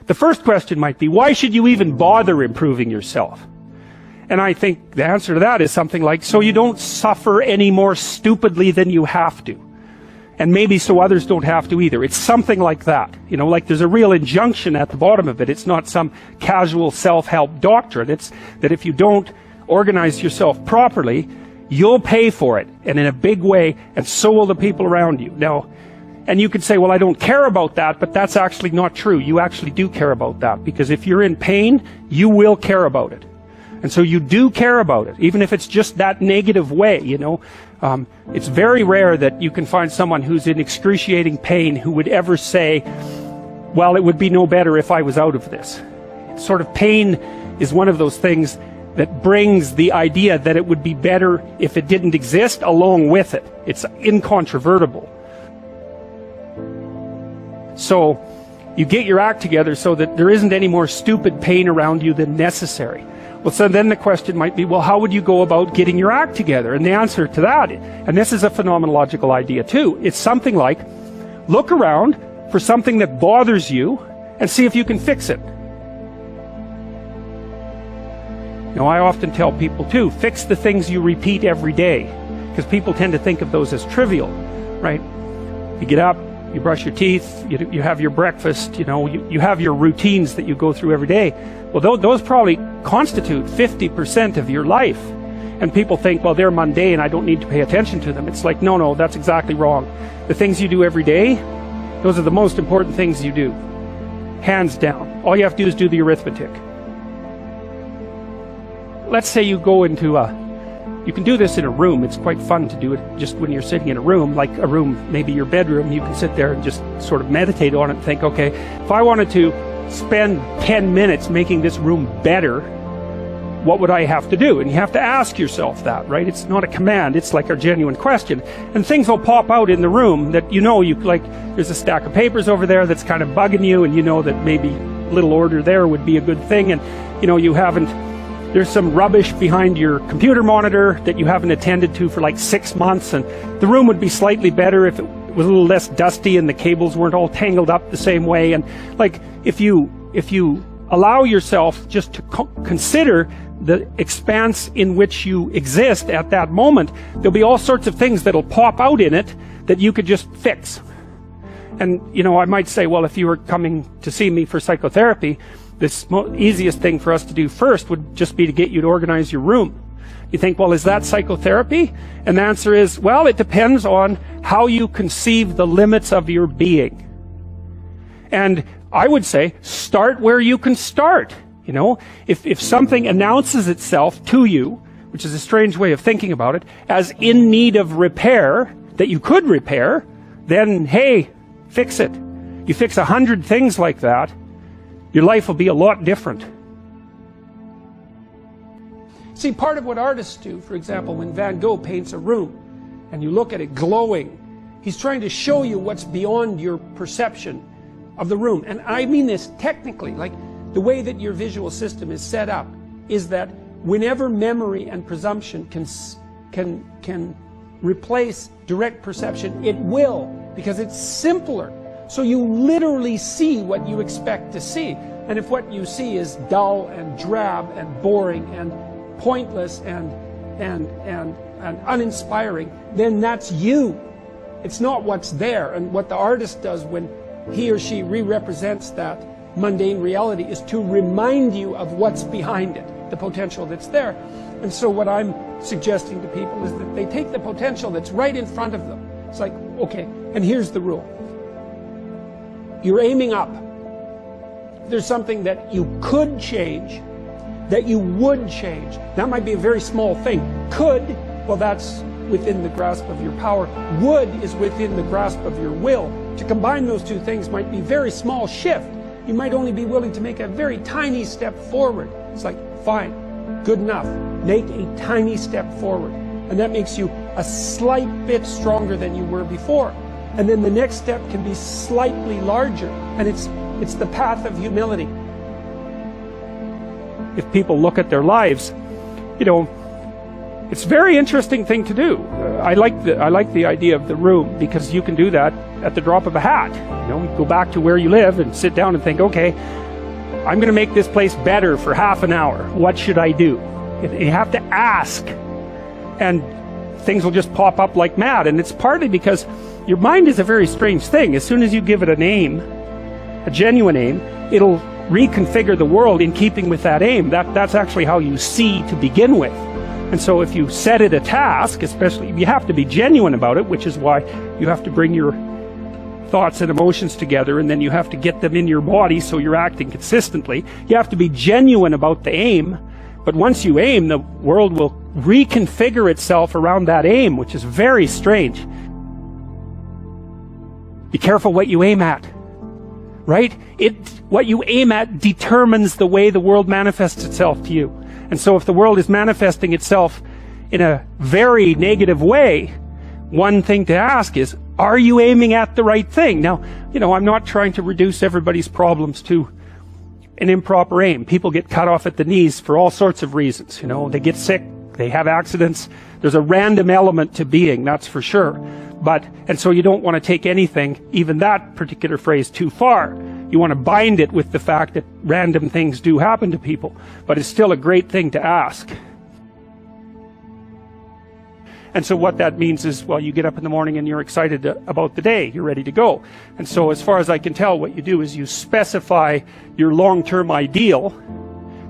The first question might be, why should you even bother improving yourself? And I think the answer to that is something like, so you don't suffer any more stupidly than you have to. And maybe so others don't have to either. It's something like that. You know, like there's a real injunction at the bottom of it. It's not some casual self-help doctrine. It's that if you don't organize yourself properly, you'll pay for it, and in a big way, and so will the people around you. Now, and you could say, well, I don't care about that, but that's actually not true. You actually do care about that, because if you're in pain, you will care about it. And so you do care about it, even if it's just that negative way, you know. It's very rare that you can find someone who's in excruciating pain who would ever say, well, it would be no better if I was out of this. Sort of pain is one of those things that brings the idea that it would be better if it didn't exist along with it. It's incontrovertible. So you get your act together so that there isn't any more stupid pain around you than necessary. Well, so then the question might be, well, how would you go about getting your act together? And the answer to that, and this is a phenomenological idea too, it's something like, look around for something that bothers you and see if you can fix it. You know, I often tell people too, fix the things you repeat every day, because people tend to think of those as trivial, right? You get up, you brush your teeth, you have your breakfast, you know, you have your routines that you go through every day. Well, those probably constitute 50% of your life. And people think, well, they're mundane, I don't need to pay attention to them. It's like, no, that's exactly wrong. The things you do every day, those are the most important things you do. Hands down. All you have to do is do the arithmetic. Let's say you go into you can do this in a room. It's quite fun to do it just when you're sitting in a room, like a room, maybe your bedroom. You can sit there and just sort of meditate on it and think, okay, if I wanted to spend 10 minutes making this room better, what would I have to do? And you have to ask yourself that, right? It's not a command, it's like a genuine question. And things will pop out in the room that you know, there's a stack of papers over there that's kind of bugging you, and you know that maybe a little order there would be a good thing, and you know, there's some rubbish behind your computer monitor that you haven't attended to for like 6 months, and the room would be slightly better if it was a little less dusty and the cables weren't all tangled up the same way. And like, if you allow yourself just to consider the expanse in which you exist at that moment, there'll be all sorts of things that'll pop out in it that you could just fix. And you know, I might say, well, if you were coming to see me for psychotherapy, the easiest thing for us to do first would just be to get you to organize your room. You think, well, is that psychotherapy? And the answer is, well, it depends on how you conceive the limits of your being. And I would say, start where you can start. You know, if something announces itself to you, which is a strange way of thinking about it, as in need of repair, that you could repair, then, hey, fix it. You fix 100 things like that, your life will be a lot different. See, part of what artists do, for example, when Van Gogh paints a room and you look at it glowing, he's trying to show you what's beyond your perception of the room. And I mean this technically, like the way that your visual system is set up is that whenever memory and presumption can replace direct perception, it will, because it's simpler. So you literally see what you expect to see. And if what you see is dull and drab and boring and pointless and uninspiring, then that's you. It's not what's there. And what the artist does when he or she re-represents that mundane reality is to remind you of what's behind it, the potential that's there. And so what I'm suggesting to people is that they take the potential that's right in front of them. It's like, okay, and here's the rule. You're aiming up. If there's something that you could change, that you would change, that might be a very small thing. Could, well, that's within the grasp of your power. Would is within the grasp of your will. To combine those two things might be a very small shift. You might only be willing to make a very tiny step forward. It's like, fine, good enough. Make a tiny step forward. And that makes you a slight bit stronger than you were before. And then the next step can be slightly larger. And it's the path of humility. If people look at their lives, you know, it's a very interesting thing to do. I like the idea of the room, because you can do that at the drop of a hat. You go back to where you live and sit down and think, okay, I'm going to make this place better for half an hour. What should I do? You have to ask, and things will just pop up like mad. And it's partly because your mind is a very strange thing. As soon as you give it a name, a genuine aim, it'll reconfigure the world in keeping with that aim. That's actually how you see to begin with. And so if you set it a task, especially, you have to be genuine about it, which is why you have to bring your thoughts and emotions together, and then you have to get them in your body so you're acting consistently. You have to be genuine about the aim, but once you aim, the world will reconfigure itself around that aim, which is very strange. Be careful what you aim at, right? What you aim at determines the way the world manifests itself to you. And so if the world is manifesting itself in a very negative way, one thing to ask is, are you aiming at the right thing? Now, I'm not trying to reduce everybody's problems to an improper aim. People get cut off at the knees for all sorts of reasons. They get sick, they have accidents. There's a random element to being, that's for sure. And so you don't want to take anything, even that particular phrase, too far. You want to bind it with the fact that random things do happen to people. But it's still a great thing to ask. And so what that means is, well, you get up in the morning and you're excited about the day. You're ready to go. And so as far as I can tell, what you do is you specify your long-term ideal.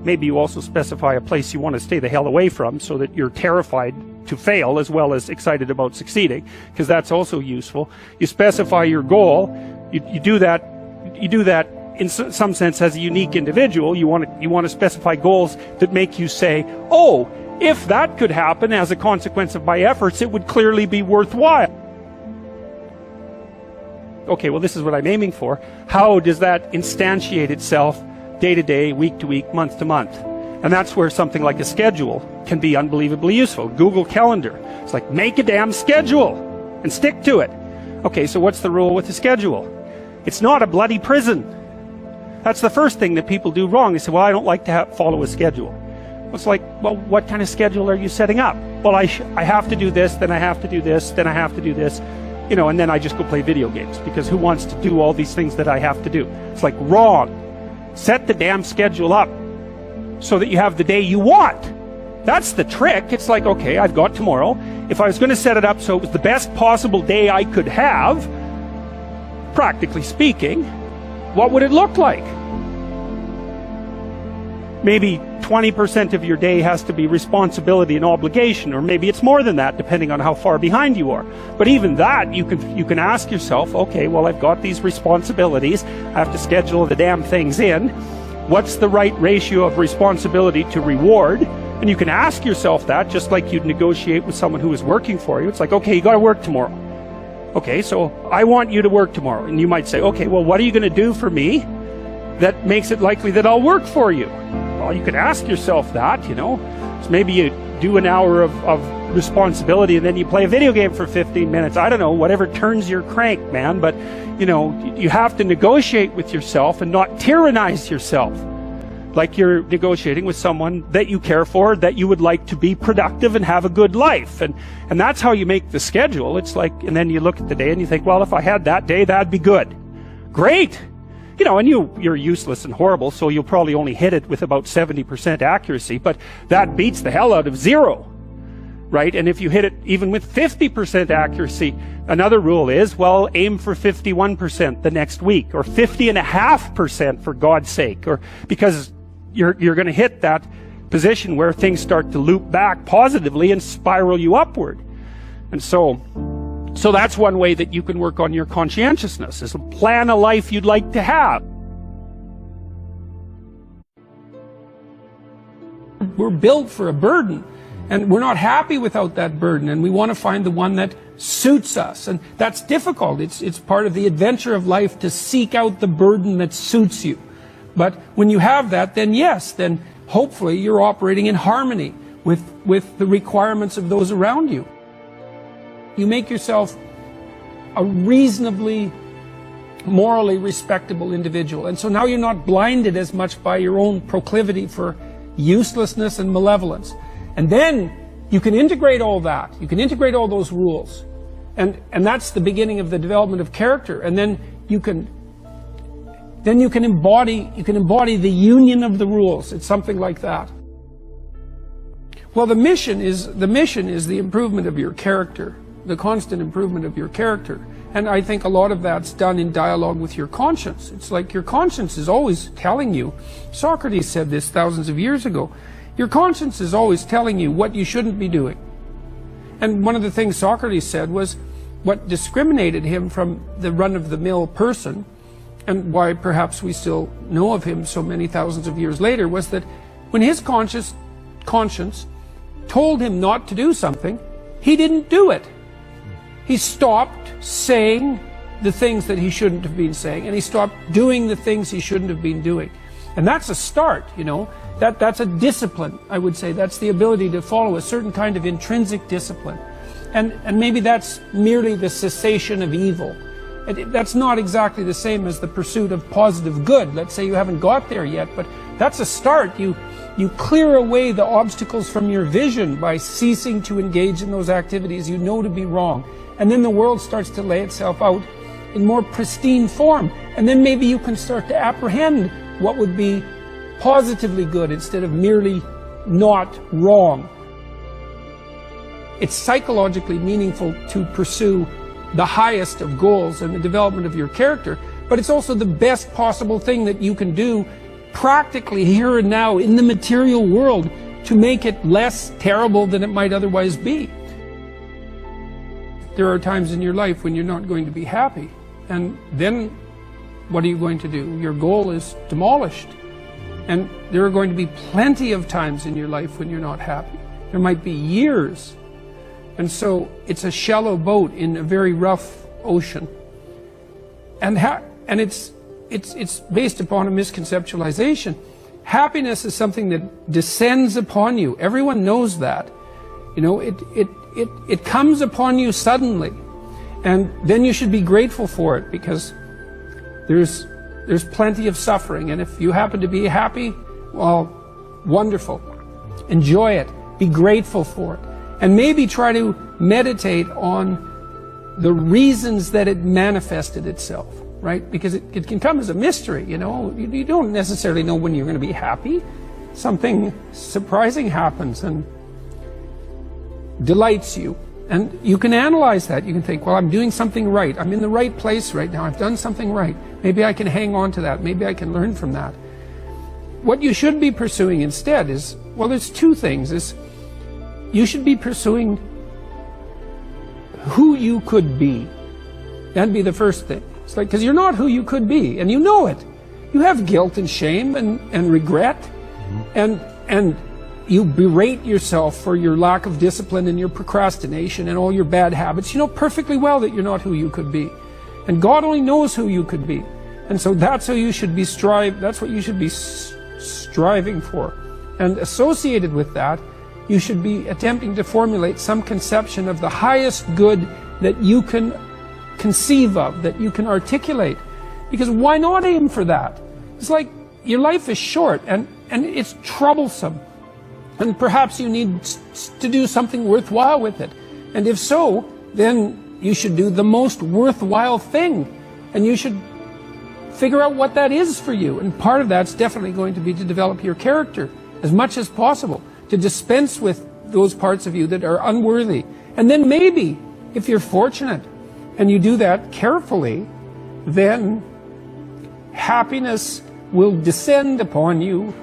Maybe you also specify a place you want to stay the hell away from so that you're terrified to fail as well as excited about succeeding, because that's also useful. You specify your goal. You do that in some sense as a unique individual. You want to specify goals that make you say, oh, if that could happen as a consequence of my efforts, it would clearly be worthwhile. Okay, well, this is what I'm aiming for. How does that instantiate itself day to day, week to week, month to month? And that's where something like a schedule can be unbelievably useful. Google Calendar. It's like, make a damn schedule and stick to it. Okay, so what's the rule with the schedule? It's not a bloody prison. That's the first thing that people do wrong. They say, well, I don't like to follow a schedule. It's like, well, what kind of schedule are you setting up? Well, I have to do this, then I have to do this, then I have to do this, and then I just go play video games, because who wants to do all these things that I have to do? It's like, wrong. Set the damn schedule up so that you have the day you want. That's the trick. It's like, okay, I've got tomorrow. If I was going to set it up so it was the best possible day I could have, practically speaking, what would it look like? Maybe 20% of your day has to be responsibility and obligation, or maybe it's more than that, depending on how far behind you are. But even that, you can ask yourself, okay, well, I've got these responsibilities. I have to schedule the damn things in. What's the right ratio of responsibility to reward? And you can ask yourself that, just like you'd negotiate with someone who is working for you. It's like, okay, you got to work tomorrow. Okay, so I want you to work tomorrow. And you might say, okay, well, what are you going to do for me that makes it likely that I'll work for you? Well, you could ask yourself that, So maybe you do an hour of responsibility and then you play a video game for 15 minutes. I don't know, whatever turns your crank, man. But, you have to negotiate with yourself and not tyrannize yourself. Like you're negotiating with someone that you care for, that you would like to be productive and have a good life. And that's how you make the schedule. It's like, and then you look at the day and you think, well, if I had that day, that'd be good. Great. And you're useless and horrible, so you'll probably only hit it with about 70% accuracy, but that beats the hell out of 0, right? And if you hit it even with 50% accuracy, another rule is, well, aim for 51% the next week, or 50.5% for God's sake, or because you're going to hit that position where things start to loop back positively and spiral you upward. And so that's one way that you can work on your conscientiousness, is plan a life you'd like to have. We're built for a burden, and we're not happy without that burden, and we want to find the one that suits us. And that's difficult. It's part of the adventure of life to seek out the burden that suits you. But when you have that, then yes, then hopefully you're operating in harmony with the requirements of those around you. You make yourself a reasonably morally respectable individual. And so now you're not blinded as much by your own proclivity for uselessness and malevolence. And then you can integrate all that. You can integrate all those rules And that's the beginning of the development of character. And then you can embody the union of the rules. It's something like that. Well, the mission is the improvement of your character, the constant improvement of your character. And I think a lot of that's done in dialogue with your conscience. It's like your conscience is always telling you, Socrates said this thousands of years ago, your conscience is always telling you what you shouldn't be doing. And one of the things Socrates said was what discriminated him from the run-of-the-mill person, and why perhaps we still know of him so many thousands of years later, was that when his conscience told him not to do something, he didn't do it. He stopped saying the things that he shouldn't have been saying, and he stopped doing the things he shouldn't have been doing. And that's a start, you know. That's a discipline, I would say. That's the ability to follow a certain kind of intrinsic discipline. And maybe that's merely the cessation of evil. That's not exactly the same as the pursuit of positive good. Let's say you haven't got there yet, but that's a start. You clear away the obstacles from your vision by ceasing to engage in those activities you know to be wrong. And then the world starts to lay itself out in more pristine form. And then maybe you can start to apprehend what would be positively good instead of merely not wrong. It's psychologically meaningful to pursue the highest of goals and the development of your character, but it's also the best possible thing that you can do practically here and now in the material world to make it less terrible than it might otherwise be. There are times in your life when you're not going to be happy, and then what are you going to do? Your goal is demolished. And there are going to be plenty of times in your life when you're not happy. There might be years. And so it's a shallow boat in a very rough ocean. And it's based upon a misconceptualization. Happiness is something that descends upon you. Everyone knows that. You know, it comes upon you suddenly. And then you should be grateful for it, because there's plenty of suffering. And if you happen to be happy, well, wonderful. Enjoy it. Be grateful for it. And maybe try to meditate on the reasons that it manifested itself, right? Because it can come as a mystery, you know. You don't necessarily know when you're going to be happy. Something surprising happens and delights you. And you can analyze that. You can think, well, I'm doing something right. I'm in the right place right now. I've done something right. Maybe I can hang on to that. Maybe I can learn from that. What you should be pursuing instead is, well, there's two things. You should be pursuing who you could be. That'd be the first thing. It's like, because you're not who you could be, and you know it. You have guilt and shame and regret, and you berate yourself for your lack of discipline and your procrastination and all your bad habits. You know perfectly well that you're not who you could be. And God only knows who you could be. And so that's how you should be that's what you should be striving for. And associated with that, you should be attempting to formulate some conception of the highest good that you can conceive of, that you can articulate. Because why not aim for that? It's like your life is short and it's troublesome. And perhaps you need to do something worthwhile with it. And if so, then you should do the most worthwhile thing. And you should figure out what that is for you. And part of that's definitely going to be to develop your character as much as possible, to dispense with those parts of you that are unworthy. And then maybe, if you're fortunate, and you do that carefully, then happiness will descend upon you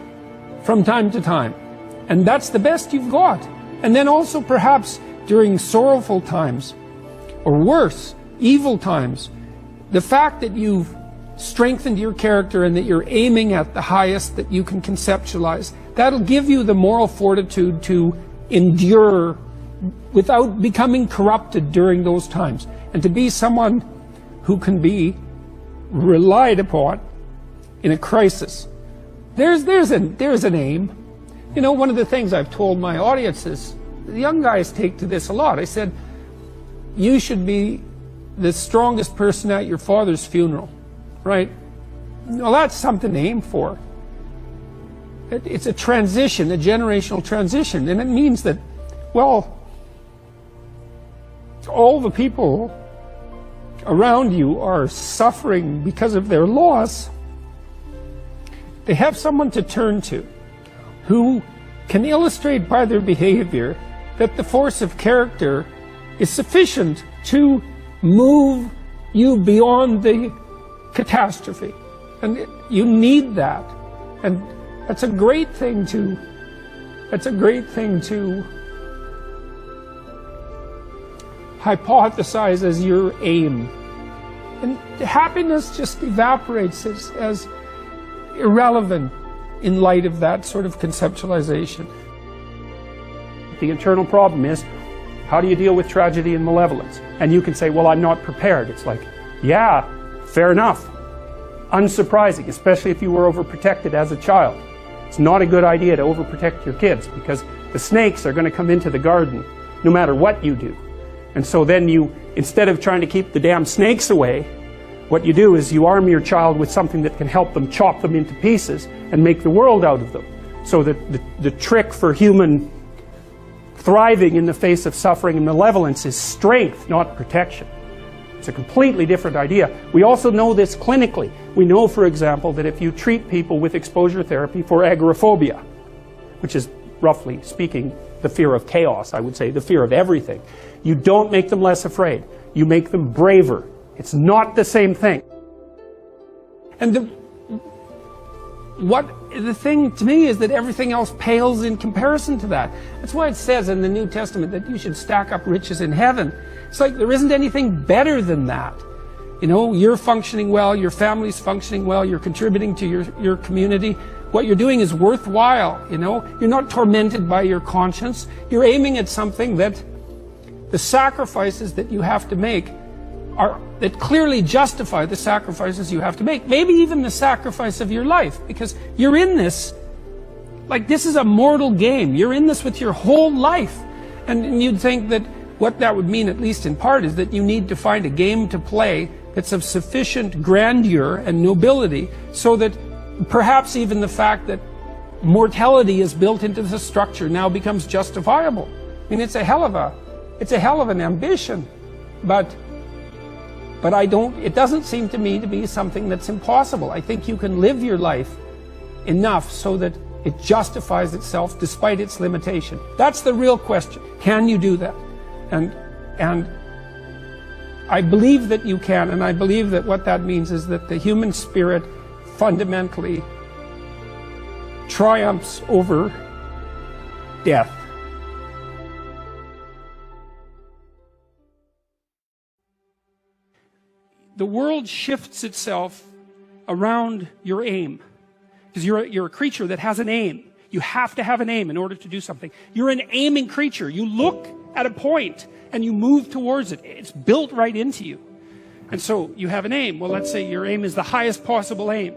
from time to time. And that's the best you've got. And then also perhaps during sorrowful times, or worse, evil times, the fact that you've strengthened your character and that you're aiming at the highest that you can conceptualize, that'll give you the moral fortitude to endure without becoming corrupted during those times, and to be someone who can be relied upon in a crisis. There's an aim. You know, one of the things I've told my audience is, the young guys take to this a lot. I said, you should be the strongest person at your father's funeral, right? Well, that's something to aim for. It's a transition, a generational transition, and it means that, well, all the people around you are suffering because of their loss, they have someone to turn to who can illustrate by their behavior that the force of character is sufficient to move you beyond the catastrophe. And you need that. And that's a great thing to hypothesize as your aim. And happiness just evaporates as irrelevant in light of that sort of conceptualization. The internal problem is, how do you deal with tragedy and malevolence? And you can say, well, I'm not prepared. It's like, yeah, fair enough. Unsurprising, especially if you were overprotected as a child. It's not a good idea to overprotect your kids, because the snakes are going to come into the garden no matter what you do. And so then you, instead of trying to keep the damn snakes away, what you do is you arm your child with something that can help them chop them into pieces and make the world out of them. So that the trick for human thriving in the face of suffering and malevolence is strength, not protection. It's a completely different idea. We also know this clinically. We know, for example, that if you treat people with exposure therapy for agoraphobia, which is, roughly speaking, the fear of chaos, I would say, the fear of everything, you don't make them less afraid. You make them braver. It's not the same thing. And the thing to me is that everything else pales in comparison to that. That's why it says in the New Testament that you should stack up riches in heaven. It's like there isn't anything better than that. You know, you're functioning well, your family's functioning well, you're contributing to your community. What you're doing is worthwhile, you know. You're not tormented by your conscience. You're aiming at something that the sacrifices that you have to make that clearly justify the sacrifices you have to make. Maybe even the sacrifice of your life, because you're in this, like this is a mortal game. You're in this with your whole life. And you'd think that what that would mean, at least in part, is that you need to find a game to play that's of sufficient grandeur and nobility so that perhaps even the fact that mortality is built into the structure now becomes justifiable. I mean, it's a hell of an ambition, but it doesn't seem to me to be something that's impossible. I think you can live your life enough so that it justifies itself despite its limitation. That's the real question. Can you do that? And I believe that you can, and I believe that what that means is that the human spirit fundamentally triumphs over death. The world shifts itself around your aim, because you're a creature that has an aim. You have to have an aim in order to do something. You're an aiming creature. You look at a point and you move towards it. It's built right into you. And so you have an aim. Well, let's say your aim is the highest possible aim.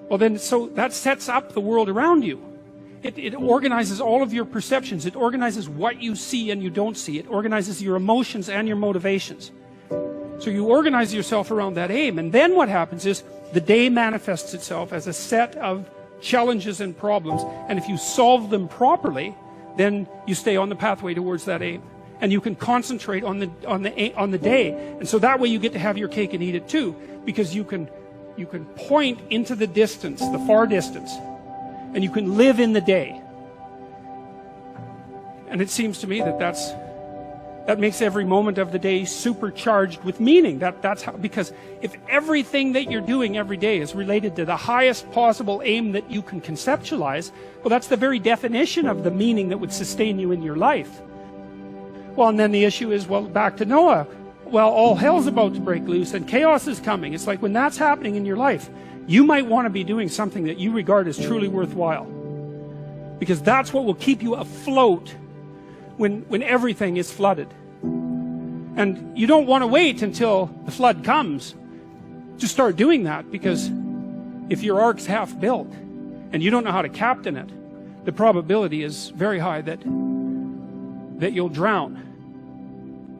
Well, then, so that sets up the world around you. It organizes all of your perceptions. It organizes what you see and you don't see. It organizes your emotions and your motivations. So you organize yourself around that aim, and then what happens is the day manifests itself as a set of challenges and problems, and if you solve them properly, then you stay on the pathway towards that aim, and you can concentrate on the day, and so that way you get to have your cake and eat it too, because you can point into the distance, the far distance, and you can live in the day. And it seems to me that makes every moment of the day supercharged with meaning. That's how, because if everything that you're doing every day is related to the highest possible aim that you can conceptualize, well, that's the very definition of the meaning that would sustain you in your life. Well, and then the issue is, well, back to Noah. Well, all hell's about to break loose and chaos is coming. It's like when that's happening in your life, you might want to be doing something that you regard as truly worthwhile, because that's what will keep you afloat when everything is flooded. And you don't want to wait until the flood comes to start doing that, because if your ark's half built and you don't know how to captain it, the probability is very high that you'll drown.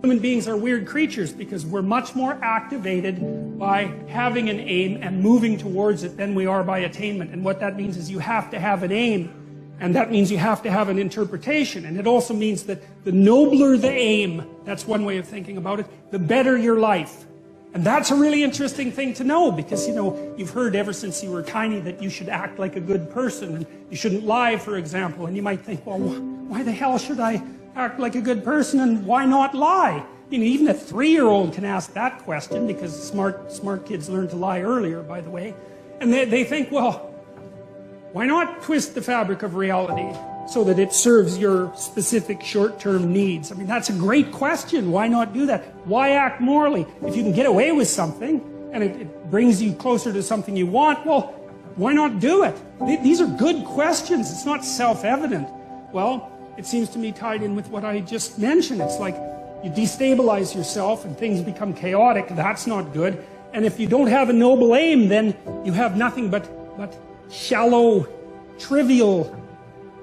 Human beings are weird creatures because we're much more activated by having an aim and moving towards it than we are by attainment. And what that means is you have to have an aim And that means you have to have an interpretation. And it also means that the nobler the aim, that's one way of thinking about it, the better your life. And that's a really interesting thing to know, because, you know, you've heard ever since you were tiny that you should act like a good person, and you shouldn't lie, for example. And you might think, well, why the hell should I act like a good person, and why not lie? You know, even a 3-year-old can ask that question, because smart kids learn to lie earlier, by the way. And they think, well, why not twist the fabric of reality so that it serves your specific short-term needs? I mean, that's a great question. Why not do that? Why act morally? If you can get away with something and it brings you closer to something you want, well, why not do it? These are good questions. It's not self-evident. Well, it seems to me tied in with what I just mentioned. It's like you destabilize yourself and things become chaotic. That's not good. And if you don't have a noble aim, then you have nothing but shallow, trivial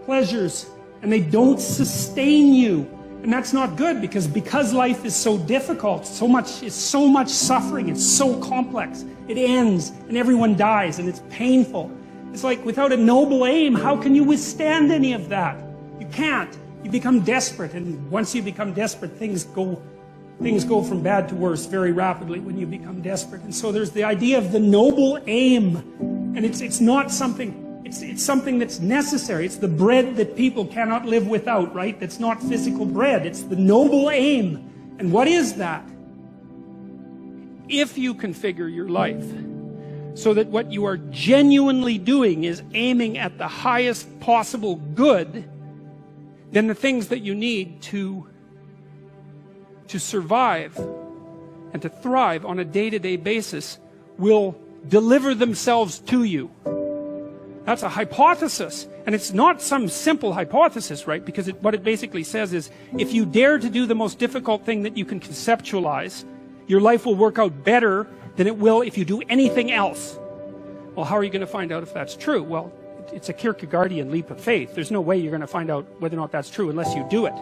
pleasures, and they don't sustain you. And that's not good, because life is so difficult, it's so much suffering, it's so complex. It ends, and everyone dies, and it's painful. It's like, without a noble aim, how can you withstand any of that? You can't. You become desperate, and once you become desperate, things go from bad to worse very rapidly when you become desperate. And so there's the idea of the noble aim. And it's not something, it's something that's necessary. It's the bread that people cannot live without, right? That's not physical bread. It's the noble aim. And what is that? If you configure your life so that what you are genuinely doing is aiming at the highest possible good, then the things that you need to survive and to thrive on a day-to-day basis will deliver themselves to you. That's a hypothesis, and it's not some simple hypothesis, right? Because what it basically says is, if you dare to do the most difficult thing that you can conceptualize, your life will work out better than it will if you do anything else. Well, how are you going to find out if that's true? Well, it's a Kierkegaardian leap of faith. There's no way you're going to find out whether or not that's true unless you do it.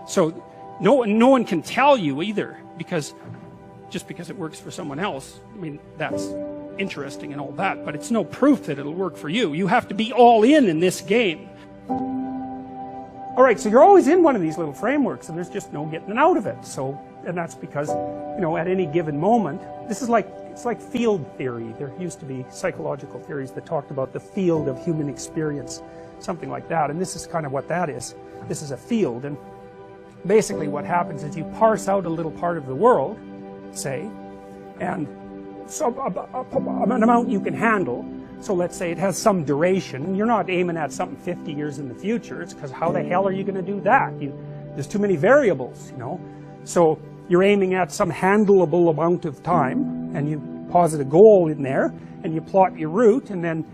So no one can tell you either, just because it works for someone else. I mean, that's interesting and all that, but it's no proof that it'll work for you. You have to be all in this game. All right, so you're always in one of these little frameworks, and there's just no getting out of it. And that's because, you know, at any given moment, it's like field theory. There used to be psychological theories that talked about the field of human experience, something like that. And this is kind of what that is. This is a field, and basically what happens is you parse out a little part of the world, say, and an amount you can handle. So let's say it has some duration. You're not aiming at something 50 years in the future. It's because how the hell are you going to do that? There's too many variables, you know. So you're aiming at some handleable amount of time, and you posit a goal in there, and you plot your route, and then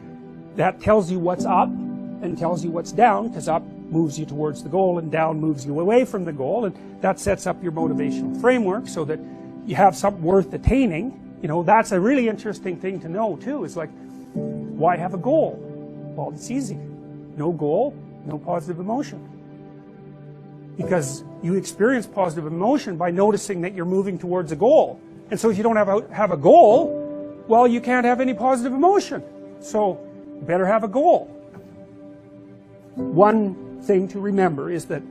that tells you what's up and tells you what's down, because up moves you towards the goal and down moves you away from the goal, and that sets up your motivational framework so that you have something worth attaining. You know, that's a really interesting thing to know too. It's like, why have a goal? Well, it's easy. No goal, no positive emotion. Because you experience positive emotion by noticing that you're moving towards a goal. And so if you don't have a goal, well, you can't have any positive emotion. So you better have a goal. One thing to remember is that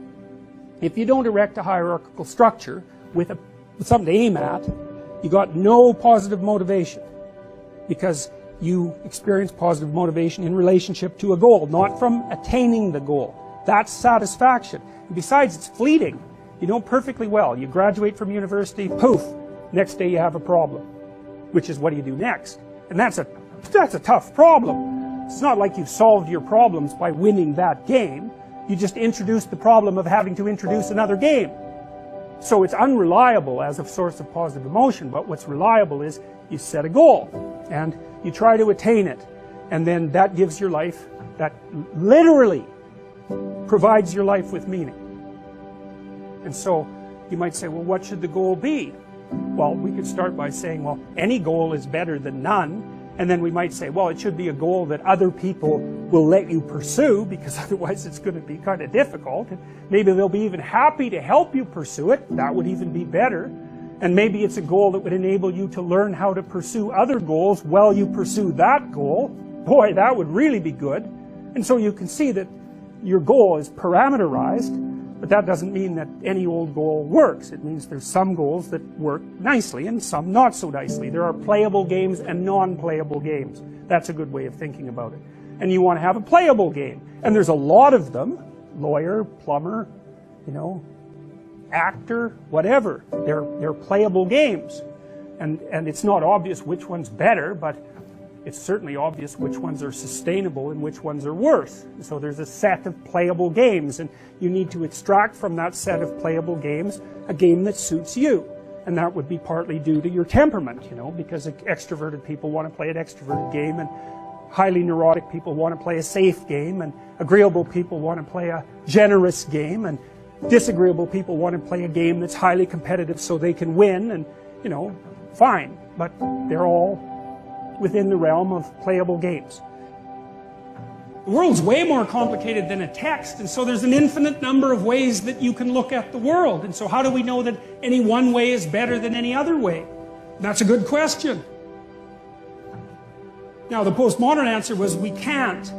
if you don't erect a hierarchical structure with something to aim at, you got no positive motivation, because you experience positive motivation in relationship to a goal, not from attaining the goal. That's satisfaction. And besides, it's fleeting. You know perfectly well. You graduate from university, poof, next day you have a problem, which is what do you do next? And that's a tough problem. It's not like you've solved your problems by winning that game. You just introduced the problem of having to introduce another game. So it's unreliable as a source of positive emotion, but what's reliable is you set a goal and you try to attain it, and then that gives your life, that literally provides your life with meaning. And so you might say, well, what should the goal be? Well, we could start by saying, well, any goal is better than none. And then we might say, well, it should be a goal that other people will let you pursue, because otherwise it's going to be kind of difficult. And maybe they'll be even happy to help you pursue it. That would even be better. And maybe it's a goal that would enable you to learn how to pursue other goals while you pursue that goal. Boy, that would really be good. And so you can see that your goal is parameterized, but that doesn't mean that any old goal works. It means there's some goals that work nicely and some not so nicely. There are playable games and non-playable games. That's a good way of thinking about it. And you want to have a playable game. And there's a lot of them. Lawyer, plumber, you know, actor, whatever. They're playable games. And it's not obvious which one's better, but it's certainly obvious which ones are sustainable and which ones are worse. So there's a set of playable games, and you need to extract from that set of playable games a game that suits you. And that would be partly due to your temperament, you know, because extroverted people want to play an extroverted game, and highly neurotic people want to play a safe game, and agreeable people want to play a generous game, and disagreeable people want to play a game that's highly competitive so they can win, and, you know, fine. But they're all within the realm of playable games. The world's way more complicated than a text, and so there's an infinite number of ways that you can look at the world. And so how do we know that any one way is better than any other way? That's a good question. Now, the postmodern answer was we can't.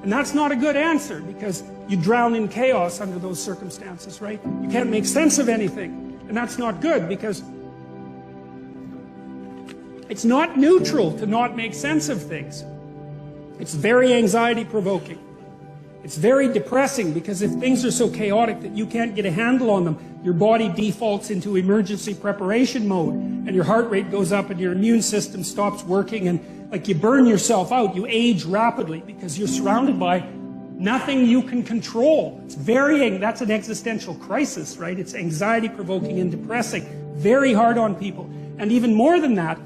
And that's not a good answer, because you drown in chaos under those circumstances, right? You can't make sense of anything. And that's not good, because it's not neutral to not make sense of things. It's very anxiety-provoking. It's very depressing, because if things are so chaotic that you can't get a handle on them, your body defaults into emergency preparation mode, and your heart rate goes up and your immune system stops working, and like you burn yourself out, you age rapidly because you're surrounded by nothing you can control. That's an existential crisis, right? It's anxiety-provoking and depressing, very hard on people. And even more than that,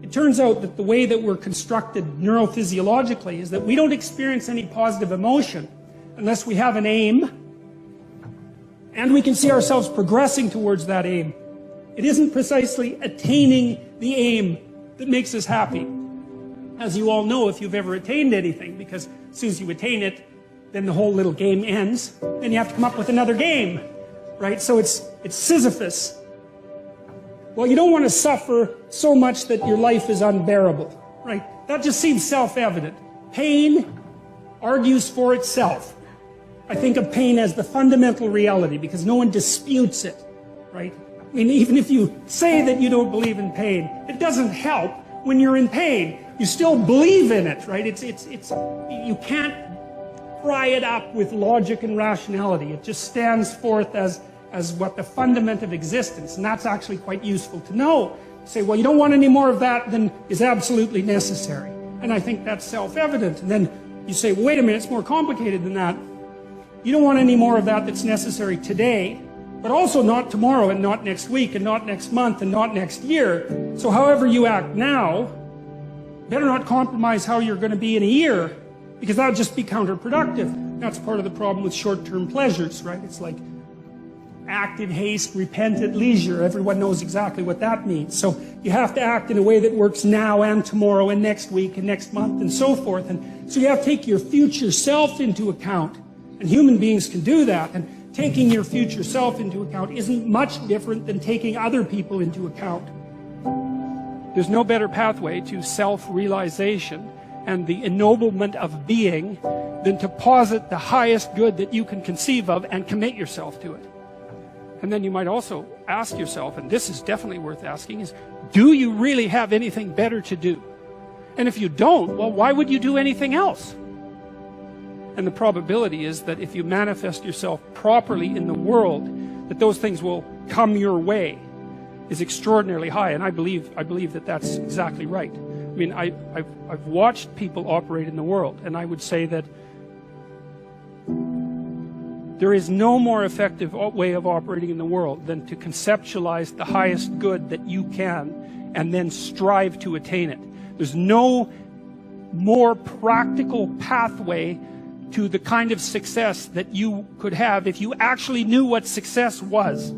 it turns out that the way that we're constructed neurophysiologically is that we don't experience any positive emotion unless we have an aim and we can see ourselves progressing towards that aim. It isn't precisely attaining the aim that makes us happy, as you all know if you've ever attained anything, because as soon as you attain it, then the whole little game ends. Then you have to come up with another game, right? So it's Sisyphus. Well, you don't want to suffer so much that your life is unbearable, right? That just seems self-evident. Pain argues for itself. I think of pain as the fundamental reality, because no one disputes it, right? I mean, even if you say that you don't believe in pain, it doesn't help when you're in pain. You still believe in it, right? You can't pry it up with logic and rationality. It just stands forth as what the fundament of existence, and that's actually quite useful to know. You say, well, you don't want any more of that than is absolutely necessary. And I think that's self-evident. And then you say, well, wait a minute, it's more complicated than that. You don't want any more of that that's necessary today, but also not tomorrow, and not next week, and not next month, and not next year. So however you act now, better not compromise how you're going to be in a year, because that'll just be counterproductive. That's part of the problem with short-term pleasures, right? It's like act in haste, repent at leisure. Everyone knows exactly what that means. So you have to act in a way that works now and tomorrow and next week and next month and so forth. And so you have to take your future self into account. And human beings can do that. And taking your future self into account isn't much different than taking other people into account. There's no better pathway to self-realization and the ennoblement of being than to posit the highest good that you can conceive of and commit yourself to it. And then you might also ask yourself, and this is definitely worth asking, is do you really have anything better to do? And if you don't, well, why would you do anything else? And the probability is that if you manifest yourself properly in the world, that those things will come your way is extraordinarily high. And I believe that that's exactly right. I mean, I've watched people operate in the world, and I would say that there is no more effective way of operating in the world than to conceptualize the highest good that you can and then strive to attain it. There's no more practical pathway to the kind of success that you could have if you actually knew what success was.